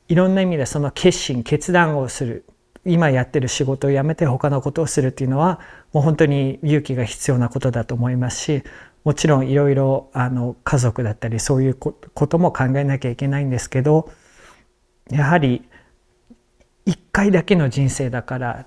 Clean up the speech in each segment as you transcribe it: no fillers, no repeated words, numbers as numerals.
いろんな意味でその決断をする、今やってる仕事を辞めて他のことをするっていうのはもう本当に勇気が必要なことだと思いますし、もちろんいろいろ家族だったりそういうことも考えなきゃいけないんですけど、やはり一回だけの人生だから。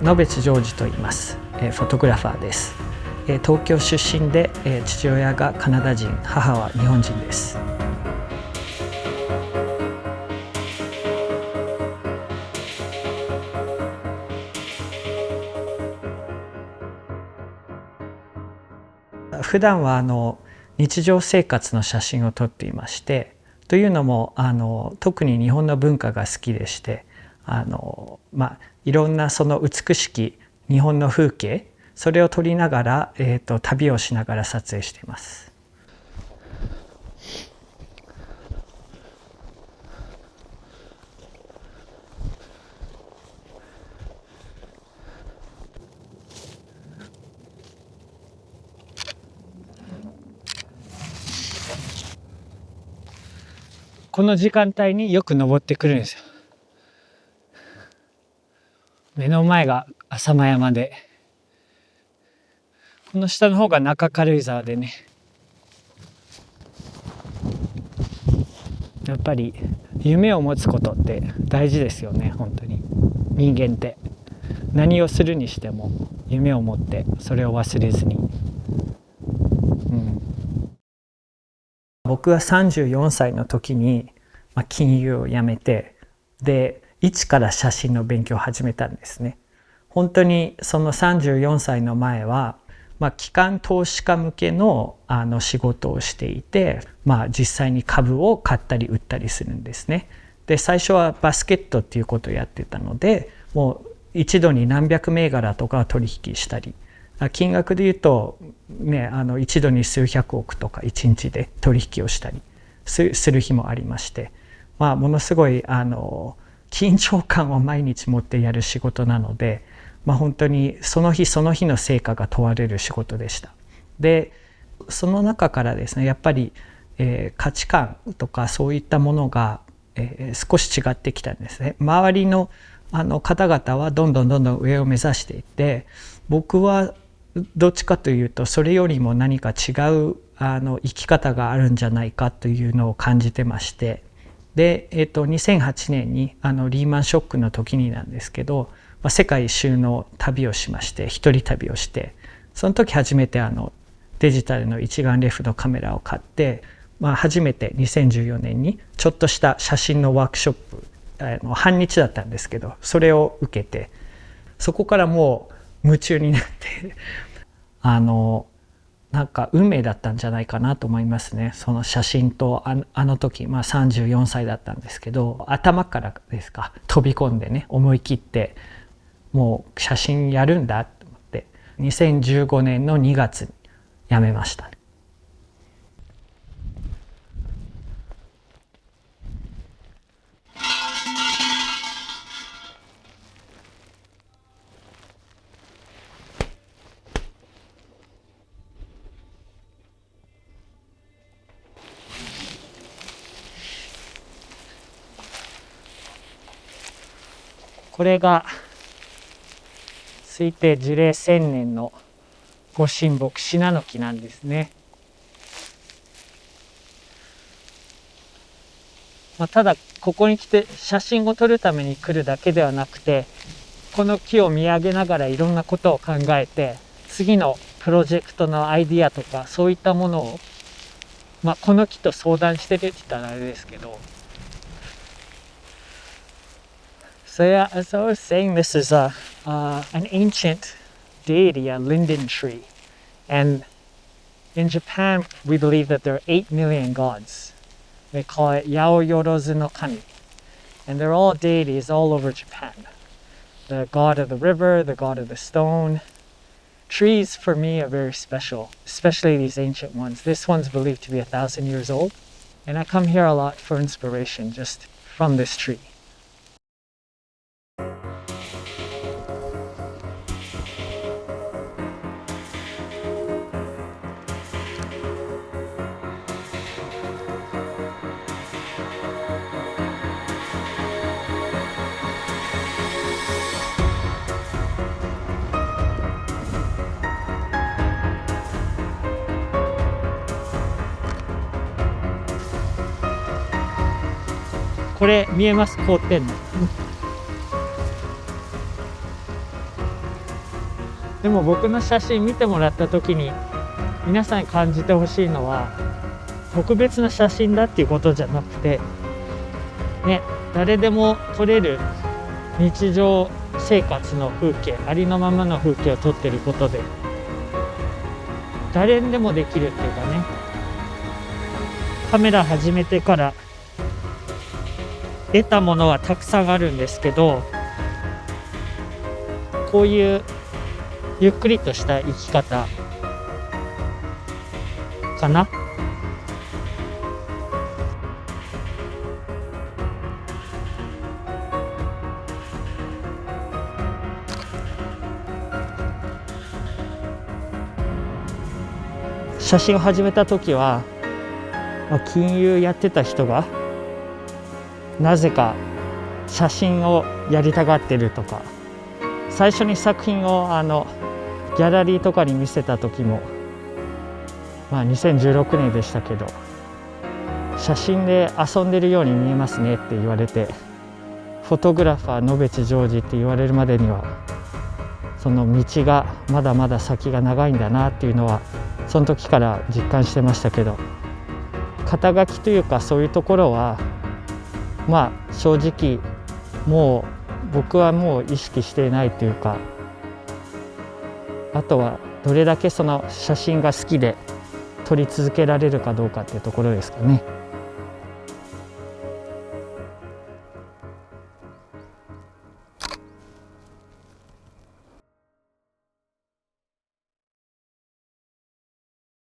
野別ジョージと言います。フォトグラファーです。東京出身で、父親がカナダ人、母は日本人です。普段は日常生活の写真を撮っていまして、というのも特に日本の文化が好きでして、いろんなその美しき日本の風景、それを撮りながら、旅をしながら撮影しています。この時間帯によく登ってくるんですよ。目の前が浅間山で、この下の方が中軽井沢でね、やっぱり夢を持つことって大事ですよね。本当に人間って何をするにしても夢を持ってそれを忘れずに、僕は34歳の時に、金融を辞めて、で一から写真の勉強を始めたんですね。本当にその34歳の前は、機関投資家向けの仕事をしていて、実際に株を買ったり売ったりするんですね。で最初はバスケットっていうことをやってたので、もう一度に何百銘柄とか取引したり、金額でいうと、一度に数百億とか1日で取引をしたりする日もありまして、ものすごい緊張感を毎日持ってやる仕事なので、本当にその日その日の成果が問われる仕事でした。でその中からですね、やっぱり、価値観とかそういったものが、少し違ってきたんですね。周りの方々はどんどん上を目指していって、僕はどっちかというとそれよりも何か違う生き方があるんじゃないかというのを感じてまして、で、2008年にリーマンショックの時になんですけど、世界一周の旅をしまして、一人旅をして、その時初めてデジタルの一眼レフのカメラを買って、初めて2014年にちょっとした写真のワークショップ、半日だったんですけど、それを受けて、そこからもう夢中になってなんか運命だったんじゃないかなと思いますね。その写真とあの時、34歳だったんですけど、頭からですか、飛び込んでね、思い切ってもう写真やるんだと思って、2015年の2月に辞めました。これが推定樹齢1000年のご神木シナノキなんですね。ただここに来て写真を撮るために来るだけではなくて、この木を見上げながらいろんなことを考えて、次のプロジェクトのアイディアとかそういったものを、この木と相談してるって言ったらあれですけど。So yeah, as I was saying, this is an ancient deity, a linden tree. And in Japan, we believe that there are 8 million gods. They call it Yaoyorozu no Kami. And they're all deities all over Japan. The god of the river, the god of the stone. Trees for me are very special, especially these ancient ones. This one's believed to be 1,000 years old. And I come here a lot for inspiration just from this tree. これ見えます？凍ってんの。でも僕の写真見てもらった時に皆さんに感じてほしいのは、特別な写真だっていうことじゃなくてね、誰でも撮れる日常生活の風景、ありのままの風景を撮ってることで誰にでもできるっていうかね、カメラ始めてから得たものはたくさんあるんですけど、こういうゆっくりとした生き方かな。写真を始めた時は、金融やってた人がなぜか写真をやりたがってるとか、最初に作品をギャラリーとかに見せた時も、2016年でしたけど、写真で遊んでるように見えますねって言われて、フォトグラファー野別ジョージって言われるまでにはその道がまだまだ先が長いんだなっていうのはその時から実感してましたけど、肩書きというかそういうところは正直もう僕はもう意識していないというか、あとはどれだけその写真が好きで撮り続けられるかどうかっていうところですかね。